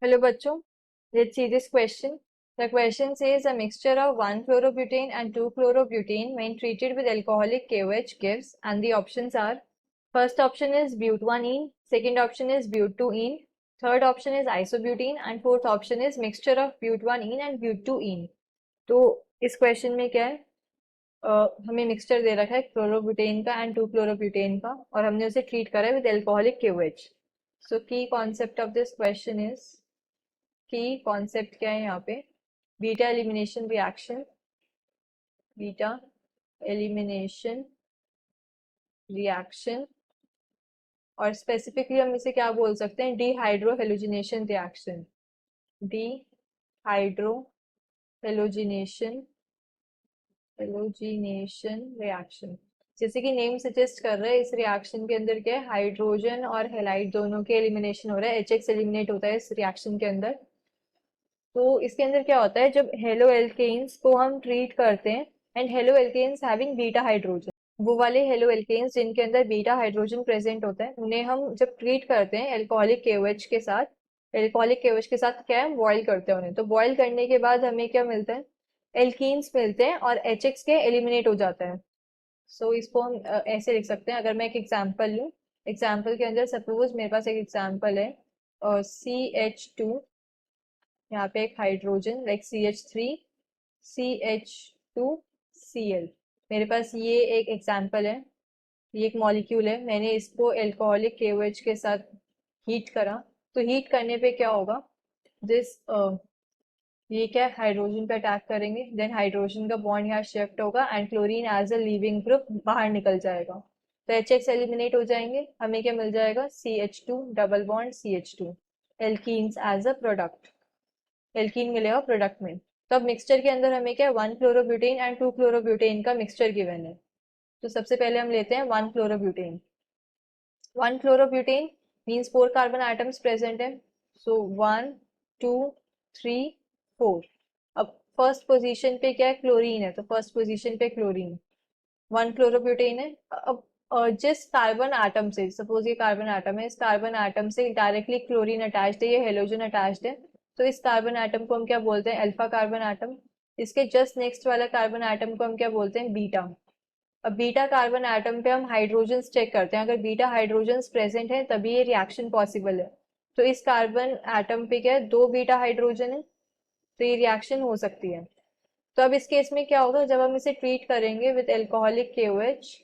Hello बच्चों, let's see this question. The question says a mixture of 1-chlorobutane and 2-chlorobutane when treated with alcoholic KOH gives, and the options are: first option is but1-ene, second option is but2-ene, third option is isobutene, and fourth option is mixture of but1-ene and but2-ene. तो इस question में क्या है, हमें mixture दे रखा है chlorobutane का and 2-क्लोरोब्यूटेन का, और हमने उसे ट्रीट करा है विद एल्कोहलिक KOH. सो की concept of this question is, की कॉन्सेप्ट क्या है यहाँ पे, beta elimination reaction, beta elimination reaction, और स्पेसिफिकली हम इसे क्या बोल सकते हैं, dehydro halogenation reaction, dehydro halogenation halogenation reaction. जैसे कि नेम सजेस्ट कर रहा है, इस रिएक्शन के अंदर क्या है, हाइड्रोजन और हेलाइड दोनों के एलिमिनेशन हो रहा है, HX एलिमिनेट होता है इस रिएक्शन के अंदर. तो इसके अंदर क्या होता है, जब हेलो एल्केन्स को हम ट्रीट करते हैं, and haloalkanes having beta hydrogen, वो वाले हेलो एल्केन्स जिनके अंदर बीटा हाइड्रोजन प्रेजेंट होता है, उन्हें हम जब ट्रीट करते हैं एल्कोहलिक KOH के साथ, एल्कोहलिक KOH के साथ क्या है, बॉयल करते हैं उन्हें. तो बॉयल करने के बाद हमें क्या मिलता है, एल्कीन्स मिलते हैं और HX के एलिमिनेट हो जाता है. सो इसको हम ऐसे लिख सकते हैं. अगर मैं एक एग्जांपल लूँ, एग्जांपल के अंदर सपोज मेरे पास एक एग्जांपल है, CH2, यहाँ पे एक हाइड्रोजन लाइक CH3, CH2Cl. मेरे पास ये एक एग्जांपल है, ये एक मॉलिक्यूल है, मैंने इसको एल्कोहलिक KOH के साथ हीट करा. तो हीट करने पे क्या होगा, दिस ये क्या हाइड्रोजन पे अटैक करेंगे, देन हाइड्रोजन का बॉन्ड यहाँ शिफ्ट होगा and chlorine as a leaving group बाहर निकल जाएगा. तो HX एलिमिनेट हो जाएंगे, हमें क्या मिल जाएगा, CH2 double bond CH2, alkenes as a product, alkene मिलेगा प्रोडक्ट में. तो अब मिक्सचर के अंदर हमें क्या है, 1-क्लोरोब्यूटेन एंड 2-क्लोरोब्यूटेन का मिक्सचर गिवन है. तो सबसे पहले हम लेते हैं 1-क्लोरोब्यूटेन. 1-क्लोरोब्यूटेन मीन्स 4 कार्बन आइटम्स प्रेजेंट है. सो 1 2 3 4. अब फर्स्ट पोजीशन पे क्या है, क्लोरीन है, तो फर्स्ट पोजीशन पे क्लोरीन. 1-क्लोरोब्यूटेन है. अब जिस कार्बन आटम से, सपोज ये कार्बन आटम है, इस कार्बन आटम से डायरेक्टली क्लोरीन अटैच्ड है, ये हेलोजन अटैच्ड है, तो इस कार्बन आटम को हम क्या बोलते हैं, अल्फा कार्बन आटम. इसके जस्ट नेक्स्ट वाला कार्बन आटम को हम क्या बोलते हैं, बीटा. अब बीटा कार्बन आटम पे हम हाइड्रोजन चेक करते हैं, अगर बीटा हाइड्रोजन प्रेजेंट है तभी ये रिएक्शन पॉसिबल है. तो इस कार्बन आटम पे क्या है, 2 बीटा हाइड्रोजन है, तो ये रिएक्शन हो सकती है. तो अब इस केस में क्या होगा, जब हम इसे ट्रीट करेंगे विद एल्कोहलिक KOH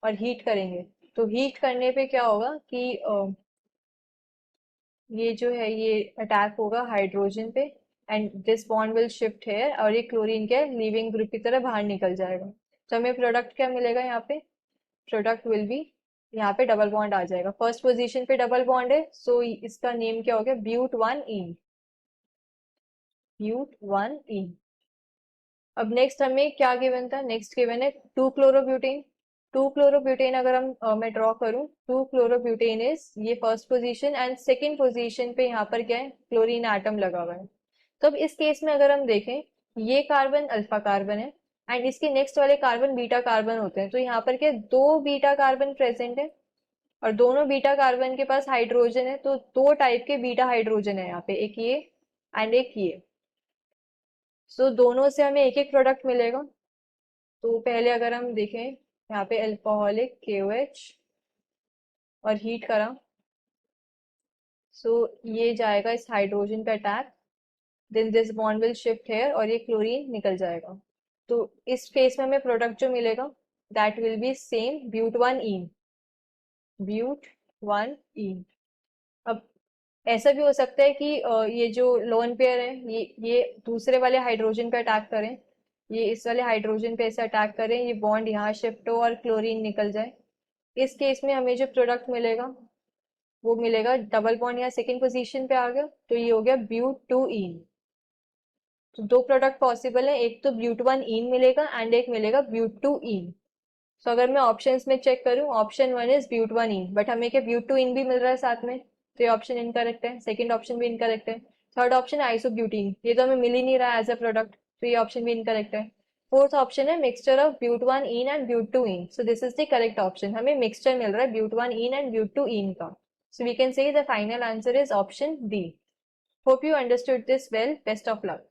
और हीट करेंगे, तो हीट करने पे क्या होगा कि ये जो है ये अटैक होगा हाइड्रोजन पे, and this bond will shift here, और ये क्लोरीन के लीविंग ग्रुप की तरह बाहर निकल जाएगा. तो हमें प्रोडक्ट क्या मिलेगा, यहाँ पे प्रोडक्ट विल बी, यहाँ पे डबल बॉन्ड आ जाएगा, फर्स्ट पोजीशन पे डबल बॉन्ड है, सो इसका नेम क्या हो गया, ब्यूट-1-ene, ब्यूट-1-ene. अब नेक्स्ट हमें क्या गिवन था, नेक्स्ट गिवन है 2-क्लोरोब्यूटेन. 2-क्लोरोब्यूटेन अगर मैं ड्रॉ करूं, 2-क्लोरोब्यूटेन इज ये first position, and second position पे यहाँ पर क्या है, क्लोरीन एटम लगा हुआ है. तो अब इस केस में अगर हम देखें, ये कार्बन अल्फा कार्बन है एंड इसके नेक्स्ट वाले कार्बन बीटा कार्बन होते हैं, तो यहाँ पर क्या 2 बीटा कार्बन प्रेजेंट है, और दोनों बीटा कार्बन के पास हाइड्रोजन है, तो 2 टाइप के बीटा हाइड्रोजन है यहाँ पे, एक ये एंड एक ये. सो दोनों से हमें एक एक प्रोडक्ट मिलेगा. तो पहले अगर हम देखें, यहाँ पे अल्कोहलिक KOH और हीट करा, सो ये जाएगा इस हाइड्रोजन पे attack, then this bond will shift here और ये क्लोरीन निकल जाएगा. तो इस केस में हमें प्रोडक्ट जो मिलेगा, दैट विल बी सेम, ब्यूट-1-ene, ब्यूट-1-ene. अब ऐसा भी हो सकता है कि ये जो लोन पेयर है, ये दूसरे वाले हाइड्रोजन पे अटैक करें, ये इस वाले हाइड्रोजन पे ऐसे अटैक करें, ये बॉन्ड यहाँ शिफ्ट हो और क्लोरीन निकल जाए. इस केस में हमें जो प्रोडक्ट मिलेगा वो मिलेगा, डबल बॉन्ड यहाँ सेकेंड पोजीशन पे आ गया, तो ये हो गया ब्यूट-2-ene. तो 2 प्रोडक्ट पॉसिबल है, एक तो ब्यूट-1-ene मिलेगा एंड एक मिलेगा ब्यूट-2-ene. सो अगर मैं ऑप्शंस में चेक करूं, ऑप्शन 1 इज ब्यूट-1-ene, बट हमें क्या ब्यूट-2-ene भी मिल रहा है साथ में, तो ये ऑप्शन इनकरेक्ट है. सेकंड ऑप्शन भी इनकरेक्ट है. थर्ड ऑप्शन आइसोब्यूटीन, ये तो हमें मिल ही नहीं रहा है एज अ प्रोडक्ट, तो ये ऑप्शन भी इनकरेक्ट है. फोर्थ ऑप्शन है मिक्सचर ऑफ ब्यूट-1-ene एंड ब्यूट-2-ene, so this is the correct option. हमें मिक्सचर मिल रहा है ब्यूट-1-ene एंड ब्यूट-2-ene का. So we can say the final answer is option D. Hope you understood this well. Best of luck.